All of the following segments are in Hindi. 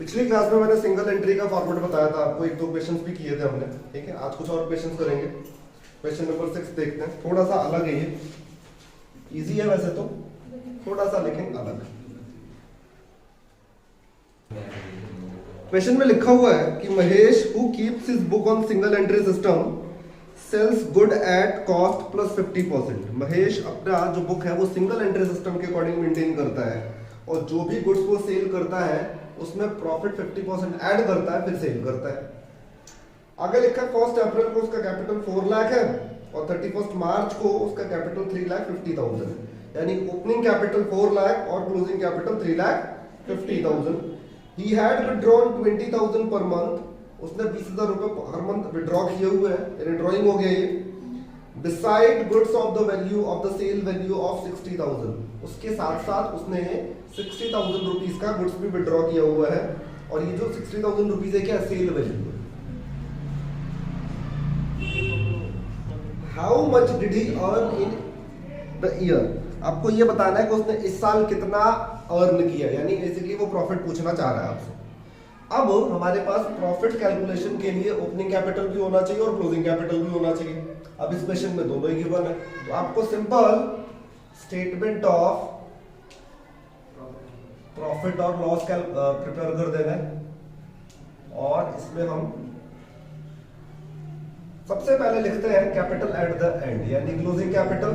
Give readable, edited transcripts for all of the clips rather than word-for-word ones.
पिछली क्लास में मैंने सिंगल एंट्री का फॉर्मेट बताया था आपको, एक दो क्वेश्चंस भी किए थे हमने। ठीक है, आज कुछ और क्वेश्चंस करेंगे। क्वेश्चन नंबर 6 देखते हैं, थोड़ा सा अलग है ये, इजी है वैसे तो, थोड़ा सा लेकिन अलग है। क्वेश्चन में लिखा हुआ है कि Mahesh who keeps his book on single entry system sales good at cost plus 50%। Mahesh अपना जो बुक है वो सिंगल एंट्री सिस्टम के अकॉर्डिंग मेंटेन करता है और जो भी गुड्स वो सेल करता है उसमें प्रॉफिट 50% ऐड करता है, फिर सेल करता है। आगे लिखा है 1 अप्रैल को उसका कैपिटल 4 लाख है और 31 मार्च को उसका कैपिटल 3,50,000 है, यानी ओपनिंग कैपिटल 4 लाख और closing capital 3,50,000। He had withdrawn 20,000 per month, उसने 20,000 रुपए हर मंथ विड्रॉ किए हुए हैं, यानी ड्रॉइंग हो गया ये। Decide goods of the value of the sale value of 60,000, उसके साथ साथ उसने 60,000 रुपीज का गुड्स भी विड्रॉ किया हुआ है और ये जो 60,000 रुपीज है क्या, सेल वैल्यू है। How much did he earn in the year, आपको ये बताना है कि उसने इस साल कितना अर्न किया, यानी बेसिकली वो प्रॉफिट पूछना चाह रहा है आपसे। अब हमारे पास प्रॉफिट कैलकुलेशन के लिए ओपनिंग कैपिटल भी होना चाहिए और क्लोजिंग कैपिटल भी होना चाहिए। अब इस क्वेश्चन में दोनों ही गिवन है, तो आपको सिंपल स्टेटमेंट ऑफ प्रॉफिट और लॉस प्रिपेयर कर देना है और इसमें हम सबसे पहले लिखते हैं कैपिटल एट द एंड, यानी क्लोजिंग कैपिटल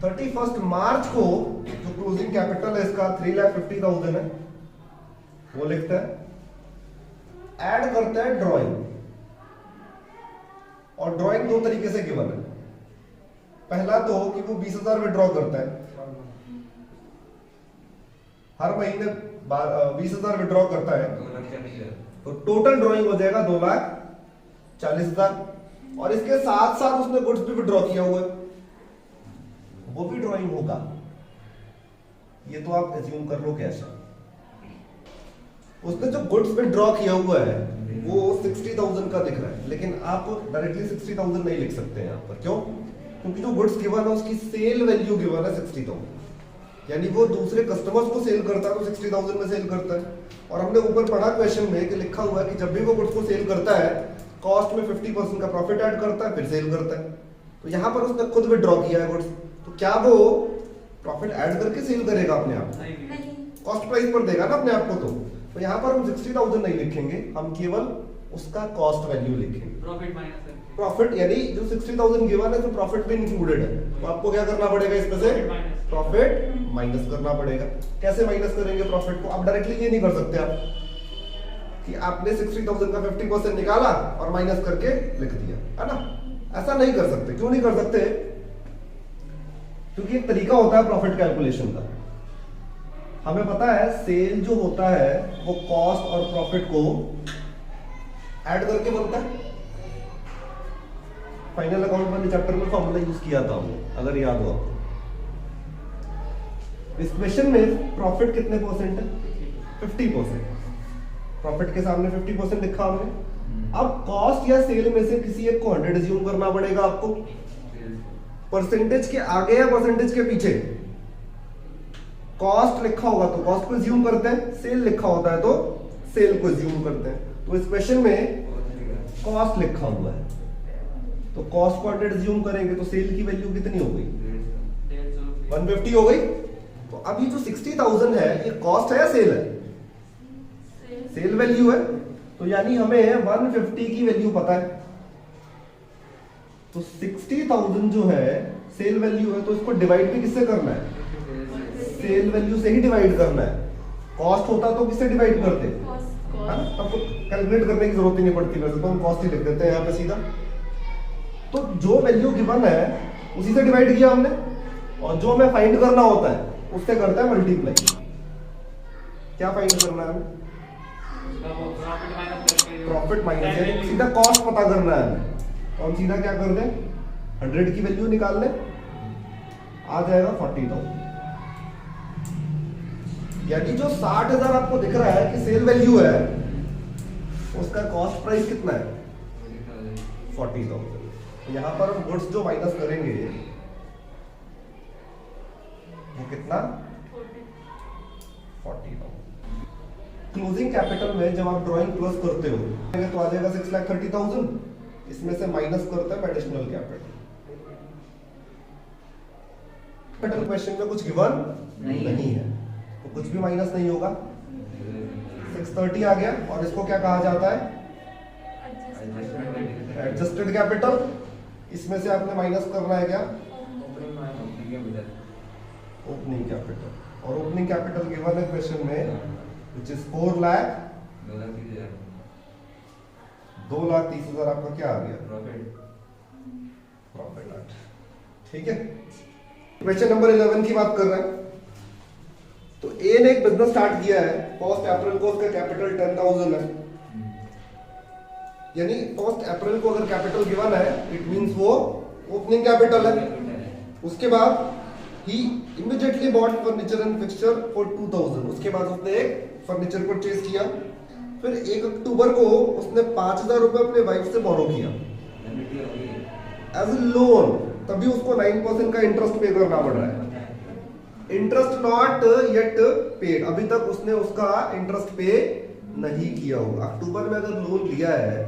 31 मार्च को जो क्लोजिंग कैपिटल है इसका 3,50,000 है, वो लिखते हैं। ऐड करते हैं ड्राइंग, और ड्राइंग दो तरीके से गिवन है। पहला तो कि वो 20,000 विड्रॉ करता है, हर महीने 20,000 विड्रॉ करता है, तो टोटल ड्राइंग हो जाएगा 2,40,000। और इसके साथ साथ उसने गुड्स भी विड्रॉ किया हुआ है, वो भी ड्राइंग होगा। ये तो आप एज्यूम कर लो कैसा। उसने जो गुड्स विड्रॉ किया हुआ है वो 60,000 का दिख रहा है, लेकिन आप डायरेक्टली 60,000 नहीं लिख सकते हैं यहाँ पर। क्यों? क्योंकि जो गुड्स गिवन है उसकी सेल वैल्यू गिवन है 60,000, यानी वो दूसरे कस्टमर्स को सेल करता है तो 60,000 में सेल करता है। और हमने ऊपर पढ़ा क्वेश्चन में कि लिखा हुआ है कि जब भी वो गुड्स को सेल करता है कॉस्ट में 50% का प्रॉफिट ऐड करता है, फिर सेल करता है। तो यहाँ पर उसने खुद विड्रॉ किया है गुड्स, तो क्या वो प्रॉफिट ऐड करके सेल करेगा अपने आप? नहीं, कॉस्ट प्राइस पर देगा ना अपने आप को। तो यहाँ पर हम 60,000 नहीं लिखेंगे, हम केवल उसका कॉस्ट वैल्यू लिखेंगे। प्रॉफिट यानी जो 60,000 गिवन है तो प्रॉफिट भी इंक्लूडेड है, तो आपको क्या करना पड़ेगा इसमें से प्रॉफिट माइनस करना पड़ेगा। कैसे माइनस करेंगे प्रॉफिट को? आप डायरेक्टली ये नहीं कर सकते आप कि आपने 60,000 का 50% निकाला और माइनस करके लिख दिया, है ना? ऐसा नहीं कर सकते। क्यों नहीं कर सकते? क्योंकि एक तरीका होता है प्रॉफिट कैलकुलेशन का। हमें पता है सेल जो होता है वो कॉस्ट और प्रॉफिट को ऐड करके बनता है। फाइनल अकाउंट वाले चैप्टर में फॉर्मूला यूज किया था हमने, अगर याद हो आपको। इस क्वेश्चन में प्रॉफिट कितने परसेंट है? 50%। प्रॉफिट के सामने 50% लिखा हमने। अब कॉस्ट या सेल में से किसी एक को 100 अज्यूम करना पड़ेगा आपको। परसेंटेज के आगे या परसेंटेज के पीछे? कॉस्ट लिखा होगा तो कॉस्ट को अज्यूम करते हैं, सेल लिखा होता है तो सेल को अज्यूम करते हैं। तो इस क्वेश्चन में कॉस्ट लिखा हुआ है, तो कॉस्ट को 100 अज्यूम करेंगे तो सेल की वैल्यू कितनी हो गई? 150 हो गई। तो अभी जो 60,000 है ये कॉस्ट है या सेल है? सेल वैल्यू है, तो यानी हमें 150 की वैल्यू पता है, तो 60,000 जो है सेल वैल्यू है, तो इसको डिवाइड भी किससे करना है? सेल वैल्यू से ही डिवाइड करना है। कॉस्ट होता तो किससे डिवाइड करते? है ना? तब तो कैलकुलेट करने की जरूरत ही नहीं पड़ती, वैसे तो हम कॉस्ट ही लिख देते हैं यहाँ पे सीधा। तो जो वैल्यू गिवन है उसी से डिवाइड किया हमने, और जो हमें फाइंड करना होता है उससे करता है मल्टीप्लाई। क्या फाइंड करना है? प्रॉफिट माइनस, यानी सीधा कॉस्ट पता करना है हमें, तो हम सीधा क्या कर दें, 100 की वैल्यू निकाल लें, आ जाएगा 40,000। यानी जो 60,000 आपको दिख रहा है कि सेल वैल्यू है, उसका कॉस्ट प्राइस कितना है? 40,000। यहाँ पर हम गुड्स जो माइनस करेंगे वो कितना? 40,000। क्लोजिंग कैपिटल में जब आप ड्राइंग क्लोज करते हो तो आ जाएगा 6,30,000, इसमें से माइनस करते हैं एडिशनल कैपिटल। कैपिटल क्वेश्चन में कुछ गिवन नहीं है तो कुछ भी माइनस नहीं होगा। 630 आ गया और इसको क्या कहा जाता है? Adjusted capital. इसमें से आपने माइनस करना है क्या? Opening capital. और ओपनिंग कैपिटल गिवन है क्वेश्चन में व्हिच इज 4 लाख 2,30,000 आपका क्या आ गया? प्रॉफिट। ठीक है, क्वेश्चन नंबर 11 की बात कर रहे हैं। तो ए ने एक बिजनेस स्टार्ट किया है, 1 अप्रैल को उसका कैपिटल 10,000 है, यानी 1 अप्रैल को अगर कैपिटल गिवन है इट मींस वो ओपनिंग कैपिटल है। उसके बाद ही immediately bought furniture and fixture for 2,000। उसके बाद उसने एक फर्नीचर परचेज किया। फिर 1 अक्टूबर को उसने 5,000 रुपए अपने वाइफ से बोरो किया एज ए लोन, तभी उसको 9% का इंटरेस्ट पे करना पड़ रहा है। इंटरेस्ट नॉट येट पेड, अभी तक उसने उसका इंटरेस्ट पे नहीं किया होगा। अक्टूबर में अगर लोन लिया है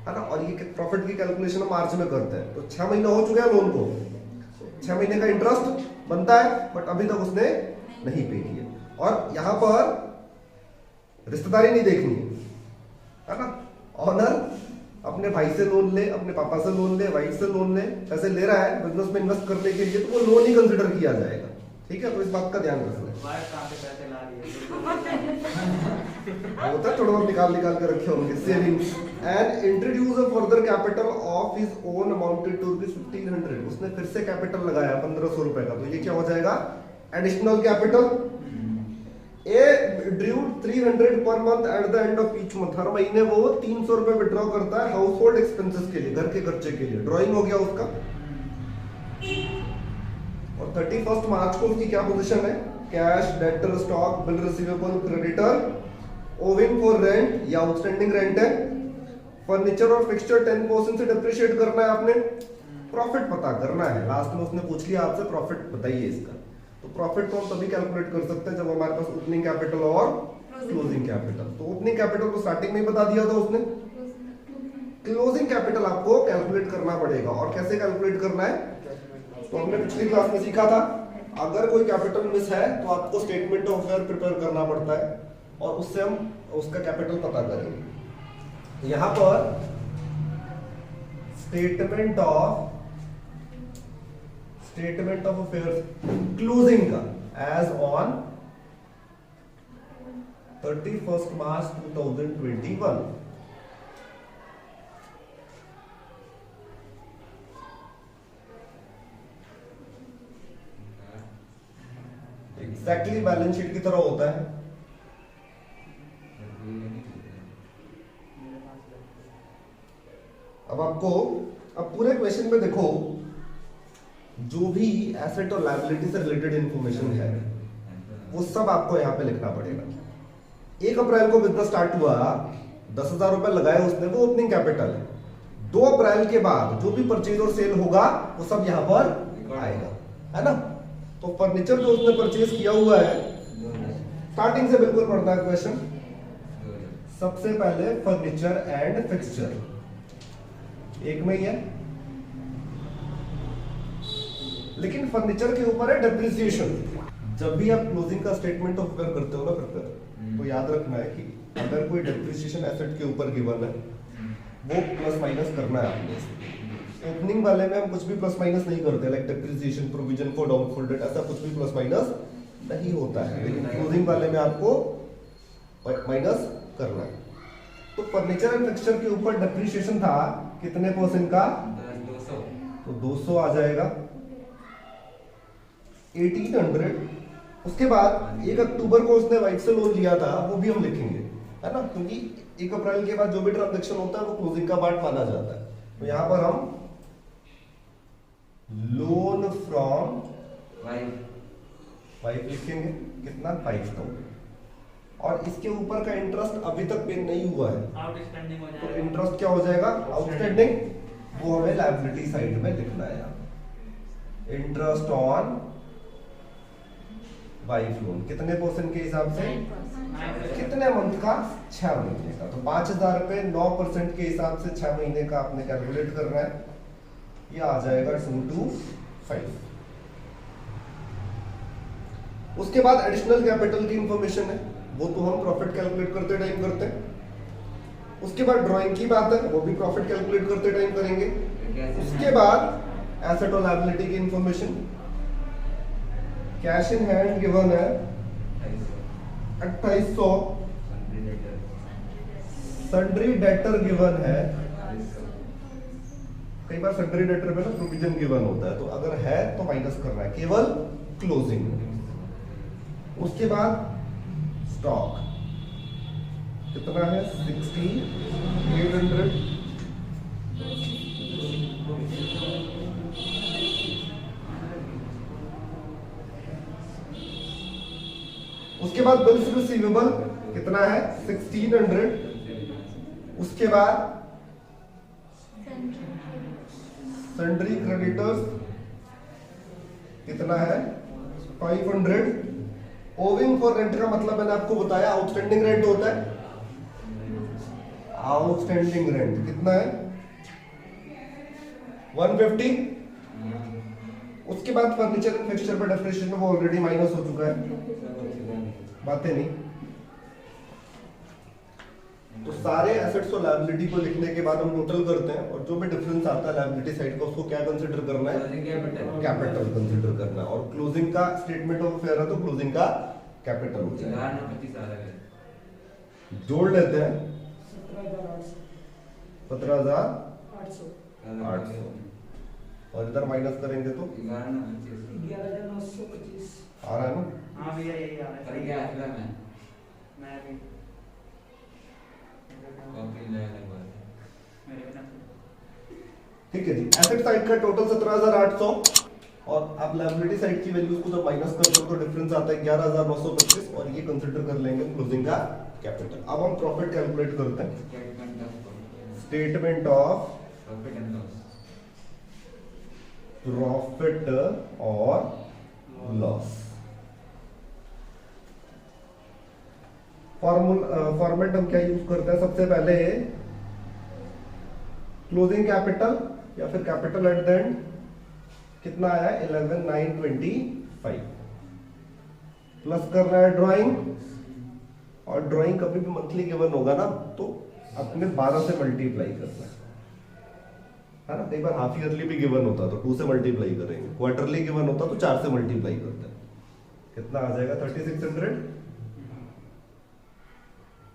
ना, और ये प्रॉफिट की कैलकुलेशन मार्च में करते हैं तो 6 महीना हो चुका है लोन को, 6 महीने का इंटरेस्ट बनता है बट अभी तक उसने नहीं पे किया। और यहां पर रिश्तेदारी नहीं देखनी है ना, ऑनर अपने भाई से लोन ले, अपने पापा से लोन ले, वाइफ से लोन ले, पैसे ले रहा है बिजनेस में इन्वेस्ट करने के लिए तो वो लोन ही कंसिडर किया जाएगा। ठीक है, तो इस बात का ध्यान रखना है। होता है थोड़ा बहुत निकाल के रखे होंगे savings. And introduce a further capital of his own amounted to 1,500। उसने फिर से कैपिटल लगाया 1,500 रुपए का, तो ये क्या हो जाएगा? Additional capital. A drew 300 per month at the end of each month. हर महीने वो 300 रुपए विड्रॉ करता है हाउस होल्ड एक्सपेंसेस के लिए, घर के खर्चे के लिए। ड्रॉइंग हो गया उसका। और 31 मार्च को उसकी क्या पोजीशन है? Cash, debtor, stock, bill receivable, creditor, owing for rent या आउटस्टैंडिंग रेंट है। फर्नीचर और फिक्सचर 10% से डिप्रिशिएट करना है आपने। प्रॉफिट पता करना है, लास्ट में उसने पूछ लिया आपसे प्रॉफिट बताइए इसका। तो प्रॉफिट को हम तभी कैलकुलेट कर सकते हैं जब हमारे पास ओपनिंग कैपिटल और क्लोजिंग कैपिटल। तो ओपनिंग कैपिटल को स्टार्टिंग में ही बता दिया था उसने। क्लोजिंग कैपिटल आपको कैलकुलेट करना पड़ेगा। और कैसे कैलकुलेट करना है? तो हमने पिछली क्लास में सीखा था, अगर कोई कैपिटल मिस है तो आपको स्टेटमेंट ऑफ अफेयर प्रिपेयर करना पड़ता है और उससे हम उसका कैपिटल पता करेंगे। यहां पर स्टेटमेंट ऑफ अफेयर्स क्लोजिंग का as on 31 March 2021। Exactly balance sheet की तरह होता है। अब पूरे क्वेश्चन में देखो, जो भी एसेट और लायबिलिटी से रिलेटेड इंफॉर्मेशन है वो सब आपको यहां पे लिखना पड़ेगा। 1 अप्रैल को बिजनेस स्टार्ट हुआ, 10,000 रुपए लगाए उसने, वो ओपनिंग कैपिटल है। 2 अप्रैल के बाद जो भी परचेज और सेल होगा वो सब यहां पर आएगा, है ना। तो फर्नीचर जो उसने परचेज किया हुआ है, स्टार्टिंग से बिल्कुल पढ़ता है क्वेश्चन। सबसे पहले फर्नीचर एंड फिक्सचर एक में ही है, लेकिन फर्नीचर के ऊपर है डेप्रिसिएशन। जब भी आप क्लोजिंग का स्टेटमेंट ऑफ अफेयर करते हो ना प्रिपेयर, तो याद रखना है कि अगर कोई डेप्रिसिएशन एसेट के ऊपर गिवन है वो प्लस माइनस करना है आपने। ओपनिंग वाले में हम कुछ भी प्लस माइनस नहीं करते, like depreciation, provision for doubtful debt, ऐसा कुछ भी प्लस माइनस नहीं होता है। लेकिन क्लोजिंग वाले में आपको माइनस करना है। तो फर्नीचर एंड फिक्सचर के ऊपर डेप्रिसिएशन था कितने परसेंट का? 200। तो 200 आ जाएगा 1800। उसके बाद 1 अक्टूबर को उसने वाइफ से लोन लिया था, वो भी हम लिखेंगे, है ना, क्योंकि 1 अप्रैल के बाद जो भी ट्रांजैक्शन होता है वो क्लोजिंग का पार्ट माना जाता है। तो यहां पर हम लोन फ्रॉम वाइफ लिखेंगे, कितना? 5,000। और इसके ऊपर का इंटरेस्ट अभी तक पे नहीं हुआ है, तो इंटरेस्ट क्या हो जाएगा? आउटस्टैंडिंग। वो हमें लायबिलिटी साइड में लिखना है। इंटरेस्ट ऑन वाइफ लोन कितने परसेंट के हिसाब से, कितने मंथ का, 6 महीने का। तो 5,000 रुपए 9% के हिसाब से 6 महीने का आपने कैलकुलेट करना है। ये आ जाएगा 225। उसके बाद एडिशनल कैपिटल की इंफॉर्मेशन है, वो तो हम प्रॉफिट कैलकुलेट करते टाइम करते हैं। उसके बाद ड्राइंग की बात है, वो भी प्रॉफिट कैलकुलेट करते टाइम करेंगे। उसके बाद एसेट और लायबिलिटी की information, cash in hand given है 2800, सन्ड्री डेटर गिवन है, कई बार सन्ड्री डेटर पे ना प्रोविजन गिवन होता है, तो अगर है तो माइनस करना है, केवल क्लोजिंग। उसके बाद स्टॉक कितना है 60,800, उसके बाद बिल्स रिसीवेबल कितना है 1600, उसके बाद सन्ड्री क्रेडिटर्स कितना है 500। ओविंग फॉर रेंट का मतलब मैंने आपको बताया आउटस्टैंडिंग रेंट होता है, आउटस्टैंडिंग रेंट कितना है 150। उसके बाद फर्नीचर एंड फिक्सचर पर डेप्रिसिएशन वो ऑलरेडी माइनस हो चुका है, बातें नहीं। तो सारे एसेट्स और लायबिलिटी को लिखने के बाद हम टोटल करते हैं, और जो भी डिफरेंस आता है लायबिलिटी साइड का उसको क्या कंसीडर करना है, कैपिटल कंसीडर करना है। और क्लोजिंग का स्टेटमेंट ऑफ अफेयर है तो क्लोजिंग का कैपिटल हो जाएगा। जोड़ लेते हैं 17,800, और इधर माइनस करेंगे तो 11,925 आ रहा है ना। हाँ भैया यही आ रहा है। मैं भी ठीक है जी। एसेट साइड का टोटल 17,800, और आप लायबिलिटी साइड की वैल्यूज को जब माइनस करते हो तो डिफरेंस आता है 11,925, और ये कंसीडर कर लेंगे क्लोजिंग का कैपिटल। अब हम प्रॉफिट कैलकुलेट करते हैं। स्टेटमेंट ऑफ प्रॉफिट और लॉस। फॉर्मेट हम क्या यूज करते हैं, सबसे पहले क्लोजिंग कैपिटल या फिर कैपिटल एट द एंड कितना आया 11,925, प्लस करना है ड्राइंग, और ड्राइंग कभी भी मंथली गिवन होगा ना तो अपने 12 से मल्टीप्लाई करना है ना। कई बार हाफ ईयरली भी गिवन होता तो 2 से मल्टीप्लाई करेंगे, क्वार्टरली गिवन होता तो 4 से मल्टीप्लाई करते हैं। कितना आ जाएगा 3600,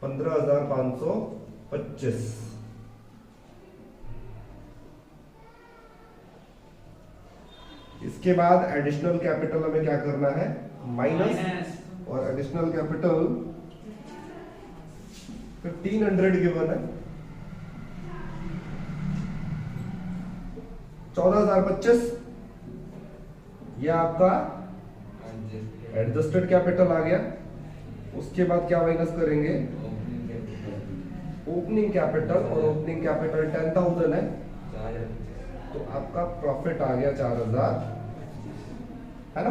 15,525। इसके बाद एडिशनल कैपिटल हमें क्या करना है, माइनस, और एडिशनल कैपिटल 1500 गिवन है, 14,025। यह आपका एडजस्टेड कैपिटल आ गया। उसके बाद क्या माइनस करेंगे, ओपनिंग कैपिटल, और ओपनिंग कैपिटल 10,000 है, तो आपका प्रॉफिट आ गया 4,000, है ना।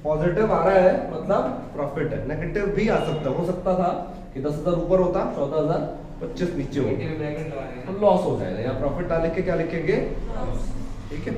पॉजिटिव आ रहा है मतलब प्रॉफिट है, नेगेटिव भी आ सकता, हो सकता था कि 10,000 ऊपर होता, 14,025 नीचे हो, तो लॉस हो जाएगा। यहाँ प्रॉफिट डाल के क्या लिखेंगे, ठीक है।